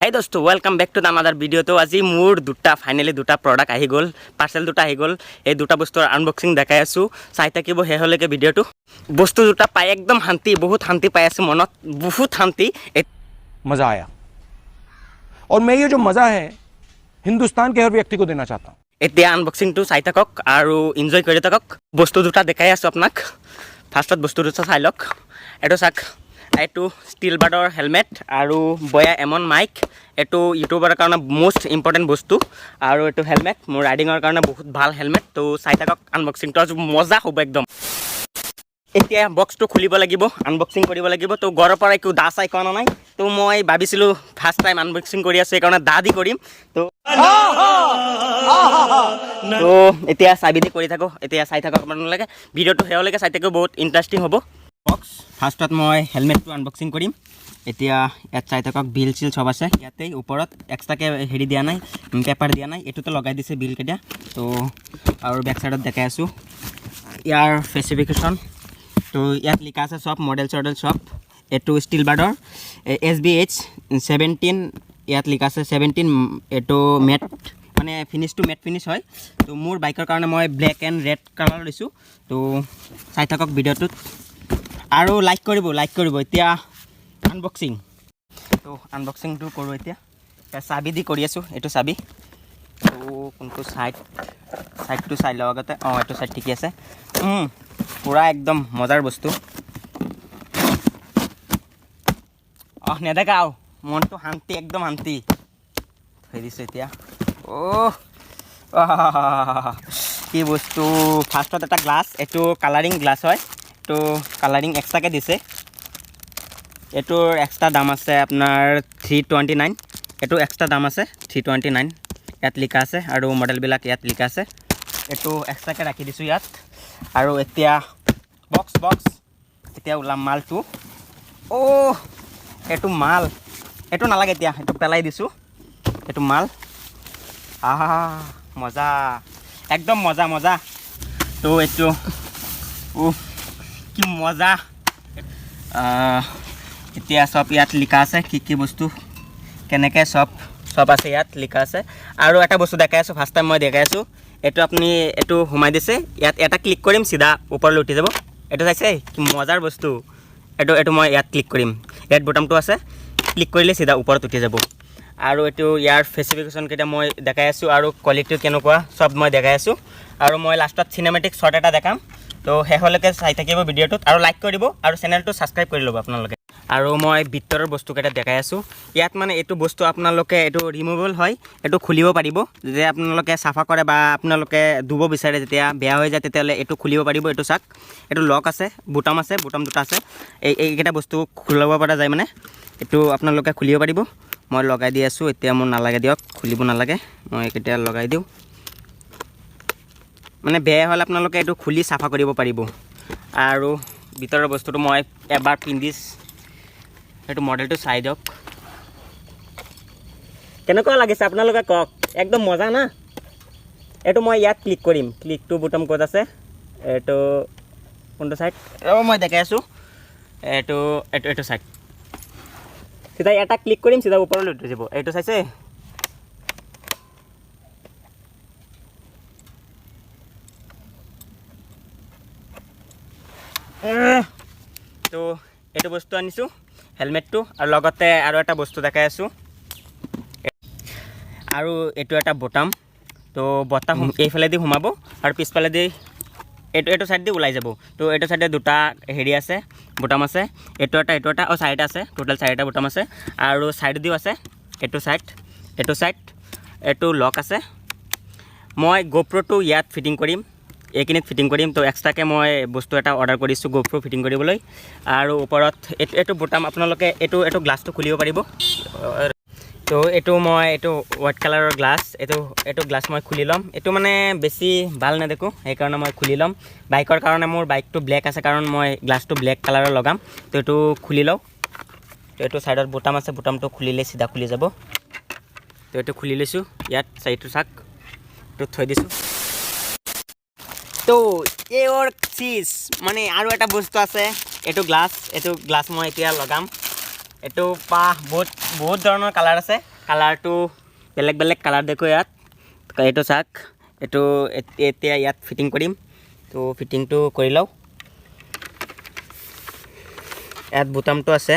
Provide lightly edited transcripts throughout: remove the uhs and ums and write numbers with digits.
হাই দোস্ত welcome back to another video. তো আজি মোৰ ফাইনেলি দুটা প্ৰডাক্ট আহি গ'ল, পাৰ্চেল দুটা আহি গ'ল। এই দুটা বস্তুৰ আনবক্সিং দেখাই আছোঁ, চাই থাকিব শেষলৈকে ভিডিঅ'টো। বস্তু দুটা পাই একদম শান্তি, বহুত শান্তি পাই আছোঁ, মনত বহুত শান্তি। मज़ा आया और मैं ये जो मज़ा है हिंदुस्तान के हर व्यक्ति को देना चाहता हूँ। এতিয়া আনবক্সিংটো চাই থাকক আৰু এনজয় কৰি থাকক। বস্তু দুটা দেখাই আছোঁ আপোনাক। ফাৰ্ষ্টত বস্তু দুটা চাই লওক। এইটো চাওক, এইটো ষ্টিল বাৰ্ডৰ হেলমেট আৰু বয়া এমন মাইক। এইটো ইউটিউবৰ কাৰণে মষ্ট ইম্পৰ্টেণ্ট বস্তু। আৰু এইটো হেলমেট মোৰ ৰাইডিঙৰ কাৰণে বহুত ভাল হেলমেট। তো চাই থাকক আনবক্সিংটো, আজি মজা হ'ব একদম। এতিয়া বক্সটো খুলিব লাগিব, আনবক্সিং কৰিব লাগিব। তো ঘৰৰ পৰা একো দা চাই কৰা নাই। তো মই ভাবিছিলোঁ ফাৰ্ষ্ট টাইম আনবক্সিং কৰি আছোঁ, সেইকাৰণে দা দি কৰিম। তো এতিয়া চাবি দি কৰি থাকোঁ, এতিয়া চাই থাকক আপোনালোকে ভিডিঅ'টো শেষলৈকে চাই থাকিব, বহুত ইণ্টাৰেষ্টিং হ'ব। বক্স ফাৰ্ষ্টত মই হেলমেটটো আনবক্সিং কৰিম। এতিয়া ইয়াত চাই থাকক, বিল চিল চব আছে ইয়াতেই ওপৰত, এক্সট্ৰাকৈ হেৰি দিয়া নাই, পেপাৰ দিয়া নাই, এইটোতো লগাই দিছে বিলকেইটা। তো আৰু বেক চাইডত দেখাই আছোঁ ইয়াৰ স্পেচিফিকেশ্যন। তো ইয়াত লিখা আছে চব মডেল চডেল চব। এইটো ষ্টিল বাৰ্ডৰ SBH17, ইয়াত লিখা আছে 17। এইটো মেট মানে ফিনিছটো মেট ফিনিছ হয়। তো মোৰ বাইকৰ কাৰণে মই ব্লেক এণ্ড ৰেড কালাৰ লৈছোঁ। তো চাই থাকক ভিডিঅ'টোত আৰু লাইক কৰিব। এতিয়া আনবক্সিং, তো আনবক্সিংটো কৰোঁ। এতিয়া চাবি দি কৰি আছোঁ, এইটো চাবি। তো কোনটো ছাইডটো চাই লওঁ আগতে। এইটো ছাইড ঠিকে আছে, পূৰা একদম মজাৰ বস্তু। নেদেখা মনটো শান্তি, একদম শান্তি থৈ দিছোঁ এতিয়া। কি বস্তু। ফাৰ্ষ্টত এটা গ্লাছ, এইটো কালাৰিং গ্লাছ হয়। এইটো কালাৰিং এক্সট্ৰাকৈ দিছে। এইটোৰ এক্সট্ৰা দাম আছে আপোনাৰ 329। এইটো এক্সট্ৰা দাম আছে 329, ইয়াত লিখা আছে আৰু মডেলবিলাক ইয়াত লিখা আছে। এইটো এক্সট্ৰাকৈ ৰাখি দিছোঁ ইয়াত। আৰু এতিয়া বক্স এতিয়া ওলাম মালটো। এইটো মাল, এইটো নালাগে এতিয়া, এইটো পেলাই দিছোঁ। এইটো মাল, মজা, একদম মজা। তো এইটো কি মজা। এতিয়া চব ইয়াত লিখা আছে, কি বস্তু কেনেকৈ চব আছে ইয়াত লিখা আছে। আৰু এটা বস্তু দেখাই আছোঁ, ফাৰ্ষ্ট টাইম মই দেখাই আছোঁ। এইটো আপুনি এইটো সোমাই দিছে ইয়াত, এটা ক্লিক কৰিম চিধা ওপৰলৈ উঠি যাব। এইটো চাইছে কি মজাৰ বস্তু। এইটো মই ইয়াত ক্লিক কৰিম, ইয়াত বটমটো আছে, ক্লিক কৰিলে চিধা ওপৰত উঠি যাব। আৰু এইটো ইয়াৰ স্পেচিফিকেশ্যনকেইটা মই দেখাই আছোঁ আৰু কোৱালিটি কেনেকুৱা চব মই দেখাই আছোঁ। আৰু মই লাষ্টত চিনেমেটিক শ্বট এটা দেখাম। তো শেষলৈকে চাই থাকিব ভিডিঅ'টোত আৰু লাইক কৰিব আৰু চেনেলটো ছাবস্ক্ৰাইব কৰি ল'ব আপোনালোকে। আৰু মই ভিতৰৰ বস্তুকেইটা দেখাই আছোঁ ইয়াত। মানে এইটো বস্তু আপোনালোকে এইটো ৰিমুভেবল হয়, এইটো খুলিব পাৰিব। যেতিয়া আপোনালোকে চাফা কৰে বা আপোনালোকে ধুব বিচাৰে, যেতিয়া বেয়া হৈ যায় তেতিয়াহ'লে এইটো খুলিব পাৰিব। এইটো চাওক, এইটো লক আছে, বুটাম দুটা আছে। এইকেইটা বস্তু খুলিব পৰা যায়, মানে এইটো আপোনালোকে খুলিব পাৰিব। মই লগাই দি আছোঁ এতিয়া, মোৰ নালাগে দিয়ক, খুলিব নালাগে, মই এইকেইটা লগাই দিওঁ। মানে বেয়া হ'লে আপোনালোকে এইটো খুলি চাফা কৰিব পাৰিব। আৰু ভিতৰৰ বস্তুটো মই এবাৰ পিন্ধিছ, এইটো মডেলটো চাই দিয়ক কেনেকুৱা লাগিছে আপোনালোকে কওক, একদম মজা না। এইটো মই ইয়াত ক্লিক কৰিম, ক্লিকটো বুটাম ক'ত আছে, এইটো কোনটো ছাইড মই দেখাই আছোঁ। এইটো ছাইড চিধা এটা ক্লিক কৰিম, চিধা ওপৰলৈ উঠি যাব। এইটো চাইছে, তো এইটো বস্তু আনিছোঁ হেলমেটটো। আৰু লগতে আৰু এটা বস্তু দেখাই আছোঁ, আৰু এইটো এটা বটাম। তো বটাম এইফালেদি সোমাব আৰু পিছফালেদি এইটো ছাইড দি ওলাই যাব। তো এইটো ছাইডে দুটা হেৰি আছে, বুটাম আছে, এইটো এটা চাৰিটা আছে, টোটেল 4টা বুটাম আছে। আৰু ছাইডেদিও আছে, এইটো ছাইড, এইটো লক আছে। মই গোপ্ৰ'টো ইয়াত ফিটিং কৰিম, এইখিনিত ফিটিং কৰিম। তো এক্সট্ৰাকৈ মই বস্তু এটা অৰ্ডাৰ কৰিছোঁ গোপ্ৰ' ফিটিং কৰিবলৈ। আৰু ওপৰত এইটো বুটাম আপোনালোকে এইটো গ্লাছটো খুলিব পাৰিব। তো এইটো হোৱাইট কালাৰৰ গ্লাছ, এইটো গ্লাছ মই খুলি ল'ম। এইটো মানে বেছি ভাল নেদেখোঁ, সেইকাৰণে মই খুলি ল'ম। বাইকৰ কাৰণে মোৰ বাইকটো ব্লেক আছে কাৰণ মই গ্লাছটো ব্লেক কালাৰৰ লগাম। তো এইটো খুলি লওঁ। তো এইটো ছাইডত বুটাম আছে, বুটামটো খুলিলে চিধা খুলি যাব। তো এইটো খুলি লৈছোঁ ইয়াত, চাইটো চাক, এইটো থৈ দিছোঁ। তো এইৰ চিজ মানে আৰু এটা বস্তু আছে, এইটো গ্লাছ মই এতিয়া লগাম। এইটো বহুত ধৰণৰ কালাৰ আছে। কালাৰটো বেলেগ বেলেগ কালাৰ দেখোঁ ইয়াত এইটো চাওক এইটো এতিয়া ইয়াত ফিটিং কৰিম তো ফিটিংটো কৰি লওঁ ইয়াত বুটামটো আছে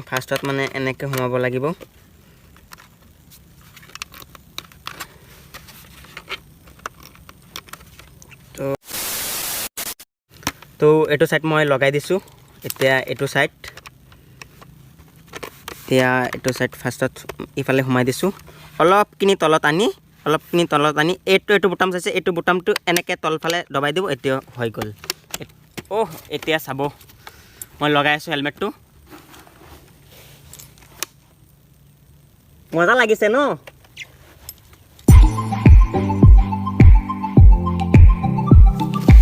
ফাৰ্ষ্টত মানে এনেকৈ সোমাব লাগিব তো এইটো সাইড মই লগাই দিছোঁ এতিয়া এইটো সাইড এইটো সাইড ফাৰ্ষ্টত ইফালে সোমাই দিছোঁ অলপখিনি তলত আনি এইটো বুটাম চাইছে এইটো বুটামটো এনেকৈ তলফালে দবাই দিব এতিয়া হৈ গ'ল এতিয়া চাব মই লগাই আছোঁ হেলমেটটো মজা লাগিছে ন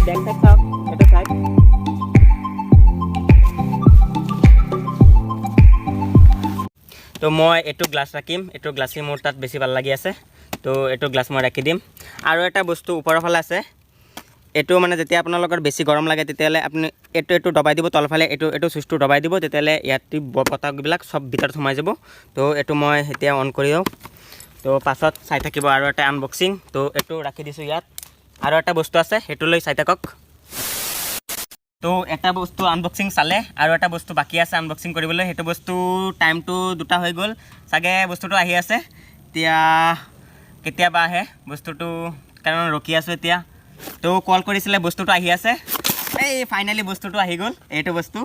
বেক সাইড চাওক এইটো সাইড তো মই এইটো গ্লাছ ৰাখিম এইটো গ্লাছই মোৰ তাত বেছি ভাল লাগি আছে তো এইটো গ্লাছ মই ৰাখি দিম আৰু এটা বস্তু ওপৰৰ ফালে আছে এইটো মানে যেতিয়া আপোনালোকৰ বেছি গৰম লাগে তেতিয়াহ'লে আপুনি এইটো দবাই দিব তলফালে এইটো চুইচটো দবাই দিব তেতিয়াহ'লে ইয়াত বতাহবিলাক চব ভিতৰত সোমাই যাব তো এইটো মই এতিয়া অন কৰি দিওঁ তো পাছত চাই থাকিব আৰু এটা আনবক্সিং তো এইটো ৰাখি দিছোঁ ইয়াত আৰু এটা বস্তু আছে সেইটো লৈ চাই থাকক তো এটা বস্তু আনবক্সিং চালে আৰু এটা বস্তু বাকী আছে আনবক্সিং কৰিবলৈ সেইটো বস্তু টাইমটো 2টা হৈ গ'ল চাগে বস্তুটো আহি আছে এতিয়া কেতিয়াবা আহে বস্তুটো কাৰণ ৰখি আছোঁ এতিয়া তো কল কৰিছিলে বস্তুটো আহি আছে এই ফাইনেলি বস্তুটো আহি গ'ল এইটো বস্তু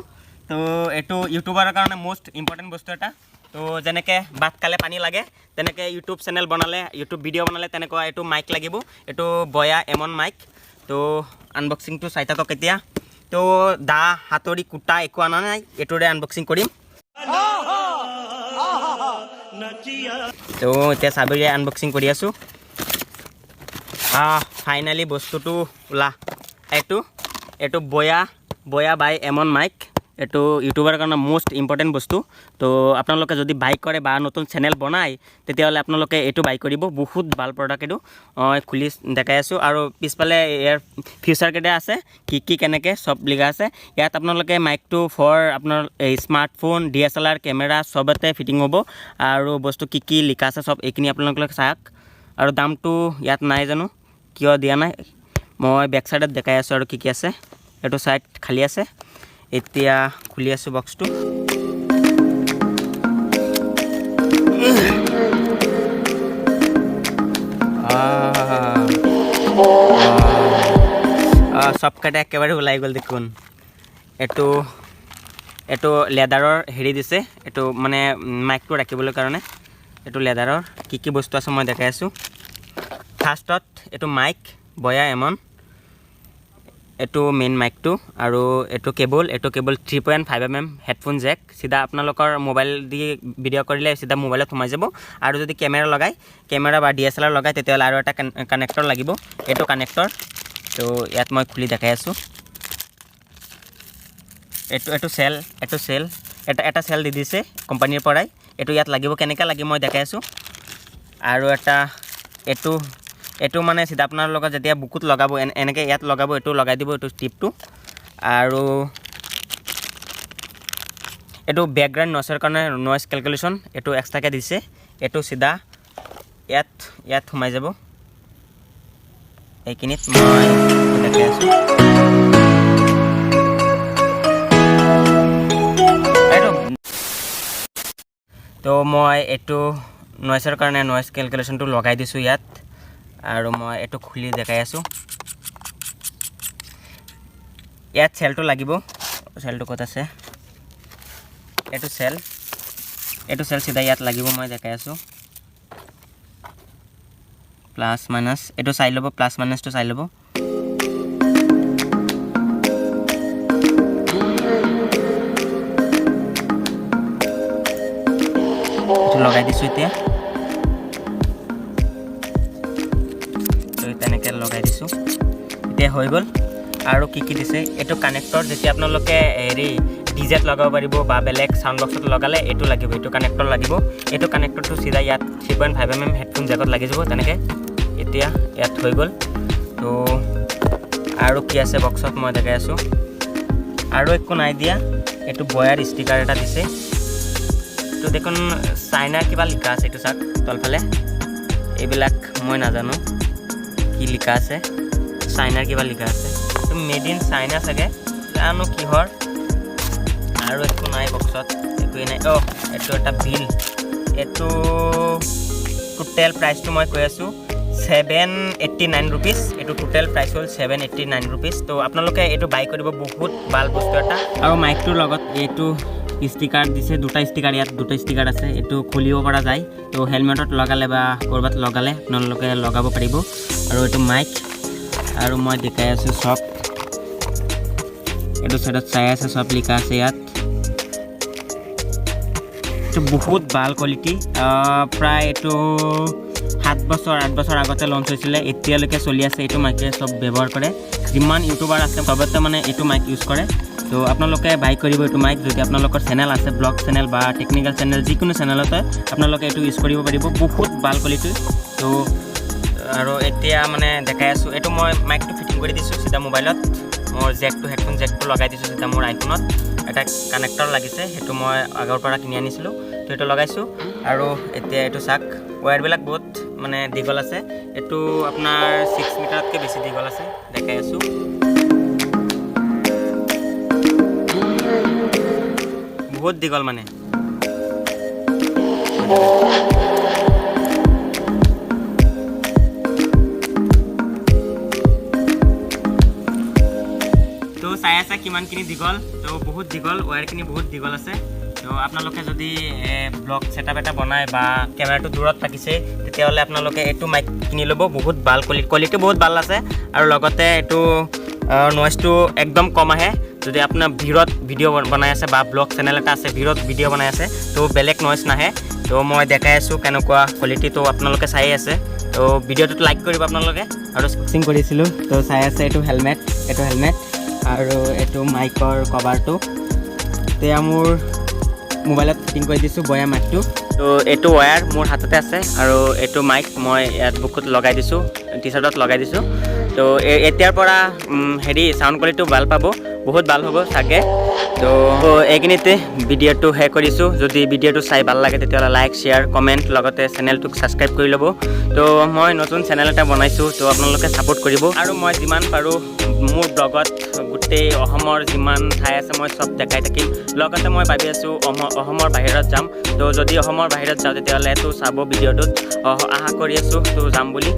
তো এইটো ইউটিউবাৰৰ কাৰণে মোষ্ট ইম্পৰ্টেণ্ট বস্তু এটা তো যেনেকৈ ভাত খালে পানী লাগে তেনেকৈ ইউটিউব চেনেল বনালে ইউটিউব ভিডিঅ' বনালে তেনেকুৱা এইটো মাইক লাগিব এইটো বয়া M1 মাইক তো আনবক্সিংটো চাই থাকক এতিয়া তো দা হাতৰি কুটা একো আনা নাই এইটোৰে আনবক্সিং কৰিম তো এতিয়া চাবিৰে আনবক্সিং কৰি আছোঁ ফাইনেলি বস্তুটো ওলা এইটো বয়া বাই M1 মাইক এইটো ইউটিউবৰ কাৰণে মোষ্ট ইম্পৰ্টেণ্ট বস্তু তো আপোনালোকে যদি বাই কৰে বা নতুন চেনেল বনায় তেতিয়াহ'লে আপোনালোকে এইটো বাই কৰিব বহুত ভাল প্ৰডাক্ট এইটো খুলি দেখাই আছোঁ আৰু পিছফালে ইয়াৰ ফিচাৰকেইটা আছে কি কেনেকৈ চব লিখা আছে ইয়াত আপোনালোকে মাইকটো ফৰ আপোনাৰ স্মাৰ্টফোন DSLR কেমেৰা চবতে ফিটিং হ'ব আৰু বস্তু কি লিখা আছে চব এইখিনি আপোনালোকে চাওক আৰু দামটো ইয়াত নাই জানো কিয় দিয়া নাই মই বেক চাইডত দেখাই আছোঁ আৰু কি আছে এইটো চাইড খালী আছে এতিয়া খুলি আছোঁ বক্সটো চবকেইটা একেবাৰে ওলাই গ'ল দেখোন এইটো লেডাৰৰ হেৰি দিছে এইটো মানে মাইকটো ৰাখিবলৈ কাৰণে এইটো লেডাৰৰ কি বস্তু আছে মই দেখাই আছোঁ ফাৰ্ষ্টত এইটো মাইক বয়া M1 এইটো মেইন মাইকটো আৰু এইটো কেবল 3.5mm হেডফোন জেক চিধা আপোনালোকৰ মোবাইল দি ভিডিঅ' কৰিলে চিধা মোবাইলত সোমাই যাব আৰু যদি কেমেৰা বা DSLR লগায় তেতিয়াহ'লে আৰু এটা কানেক্টৰ লাগিব এইটো কানেক্টৰ তো ইয়াত মই খুলি দেখাই আছোঁ এইটো চেল এটা চেল দি দিছে কোম্পানীৰ পৰাই এইটো ইয়াত লাগিব কেনেকৈ লাগিব মই দেখাই আছোঁ আৰু এটা এইটো মানে চিধা আপোনাৰ লগত যেতিয়া বুকুত লগাব এনেকৈ ইয়াত লগাব এইটো লগাই দিব এইটো টিপটো আৰু এইটো বেকগ্ৰাউণ্ড নইজৰ কাৰণে নইজ কেলকুলেশ্যন এইটো এক্সট্ৰাকৈ দিছে এইটো চিধা ইয়াত সোমাই যাব এইখিনিত মই দেখাই আছোঁ তো মই এইটো নইজৰ কাৰণে নইজ কেলকুলেশ্যনটো লগাই দিছোঁ ইয়াত আৰু মই এইটো খুলি দেখাই আছোঁ ইয়াত চেলটো লাগিব চেলটো ক'ত আছে এইটো চেল চিধা ইয়াত লাগিব মই দেখাই আছোঁ প্লাছ মাইনাছ এইটো চাই ল'ব প্লাছ মাইনাছটো চাই ল'ব এইটো লগাই দিছোঁ এতিয়া তেনেকৈ লগাই দিছোঁ এতিয়া হৈ গ'ল আৰু কি দিছে এইটো কানেক্টৰ যেতিয়া আপোনালোকে হেৰি ডিজেত লগাব পাৰিব বা বেলেগ চাউণ্ড বক্সত লগালে এইটো লাগিব এইটো কানেক্টৰ লাগিব এইটো কানেক্টৰটো চিধা ইয়াত 3.5mm হেডফোন জেকত লাগি যাব তেনেকৈ এতিয়া ইয়াত হৈ গ'ল তো আৰু কি আছে বক্সত মই দেখাই আছোঁ আৰু একো নাই দিয়া এইটো বয়াৰ ষ্টিকাৰ এটা দিছে তো দেখোন চাইনাৰ কিবা লিখা আছে এইটো চাওক তলফালে এইবিলাক মই নাজানো কি লিখা আছে চাইনাৰ কিবা লিখা আছে তো মেড ইন চাইনা চাগে জানো কিহৰ আৰু একো নাই বক্সত একোৱেই নাই এইটো এটা বিল এইটো টোটেল প্ৰাইচটো মই কৈ আছোঁ 789 रुपीस এইটো টোটেল প্ৰাইচ হ'ল 789 रुपीस তো আপোনালোকে এইটো বাই কৰিব বহুত ভাল বস্তু এটা আৰু মাইকটোৰ লগত এইটো ষ্টিকাৰ দিছে দুটা ষ্টিকাৰ ইয়াত দুটা ষ্টিকাৰ আছে এইটো খুলিব পৰা যায় তো হেলমেটত লগালে বা ক'ৰবাত লগালে আপোনালোকে লগাব পাৰিব আৰু এইটো মাইক আৰু মই দেখাই আছোঁ সব এইটো সাইডত চাই আছে সব লিখা আছে ইয়াত এইটো বহুত ভাল কোৱালিটি প্ৰায় এইটো 7 বছৰ 8 বছৰ আগতে লঞ্চ হৈছিলে এতিয়ালৈকে চলি আছে এইটো মাইকে সব ব্যৱহাৰ কৰে যিমান ইউটিউবাৰ আছে সবতে মানে এইটো মাইক ইউজ কৰে তো আপোনালোকে বাই কৰিব এইটো মাইক যদি আপোনালোকৰ চেনেল আছে ব্লগ চেনেল বা টেকনিক্যাল চেনেল যিকোনো চেনেলতে আপোনালোকে এইটো ইউজ কৰিব পাৰিব বহুত ভাল কোৱালিটি তো আৰু এতিয়া মানে দেখাই আছোঁ এইটো মই মাইকটো ফিটিং কৰি দিছোঁ চিধা মোবাইলত মোৰ জেকটো হেডফোন জেকটো লগাই দিছোঁ চিধা মোৰ আইফোনত এটা কানেক্টৰ লাগিছে সেইটো মই আগৰ পৰা কিনি আনিছিলোঁ তো এইটো লগাইছোঁ আৰু এতিয়া এইটো চাক ৱায়াৰবিলাক বহুত মানে দীঘল আছে এইটো আপোনাৰ 6 মিটাৰতকৈ বেছি দীঘল আছে দেখাই আছোঁ বহুত দীঘল মানে তো চাই আছে কিমানখিনি দীঘল তো বহুত দীঘল ৱায়াৰখিনি বহুত দীঘল আছে তো আপোনালোকে যদি ব্লগ সেটআপ এটা বনায় বা কেমেৰাটো দূৰত ৰাখিছে তেতিয়াহ'লে আপোনালোকে এইটো মাইক কিনি ল'ব বহুত ভাল কোৱালিটি বহুত ভাল আছে আৰু লগতে এইটো নইজটো একদম কম আহে যদি আপোনাৰ ভিডিঅ' বনাই আছে বা ব্লগ চেনেল এটা আছে ভিডিঅ' বনাই আছে তো বেলেগ নইজ নাহে তো মই দেখাই আছোঁ কেনেকুৱা কোৱালিটিটো আপোনালোকে চাই আছে তো ভিডিঅ'টোত লাইক কৰিব আপোনালোকে আৰু ফিক্সিং কৰিছিলোঁ তো চাই আছে এইটো হেলমেট আৰু এইটো মাইকৰ কভাৰটো এতিয়া মোৰ মোবাইলত ফিটিং কৰি দিছোঁ বয়া মাইকটো তো এইটো ৱায়াৰ মোৰ হাততে আছে আৰু এইটো মাইক মই ইয়াত বুকুত লগাই দিছোঁ টি চাৰ্টত লগাই দিছোঁ তো এতিয়াৰ পৰা হেৰি চাউণ্ড কোৱালিটিটো ভাল পাব বহুত ভাল হ'ব চাগে তো এইখিনিতে ভিডিঅ'টো শেষ কৰিছোঁ যদি ভিডিঅ'টো চাই ভাল লাগে তেতিয়াহ'লে লাইক শ্বেয়াৰ কমেণ্ট লগতে চেনেলটোক ছাবস্ক্ৰাইব কৰি ল'ব তো মই নতুন চেনেল এটা বনাইছোঁ তো আপোনালোকে ছাপোৰ্ট কৰিব আৰু মই যিমান পাৰোঁ মোৰ ব্লগত গোটেই অসমৰ যিমান ঠাই আছে মই চব দেখাই থাকিম লগতে মই ভাবি আছোঁ অসমৰ বাহিৰত যাম তো যদি অসমৰ বাহিৰত যাওঁ তেতিয়াহ'লে এইটো চাব ভিডিঅ'টোত আশা কৰি আছোঁ তো যাম বুলি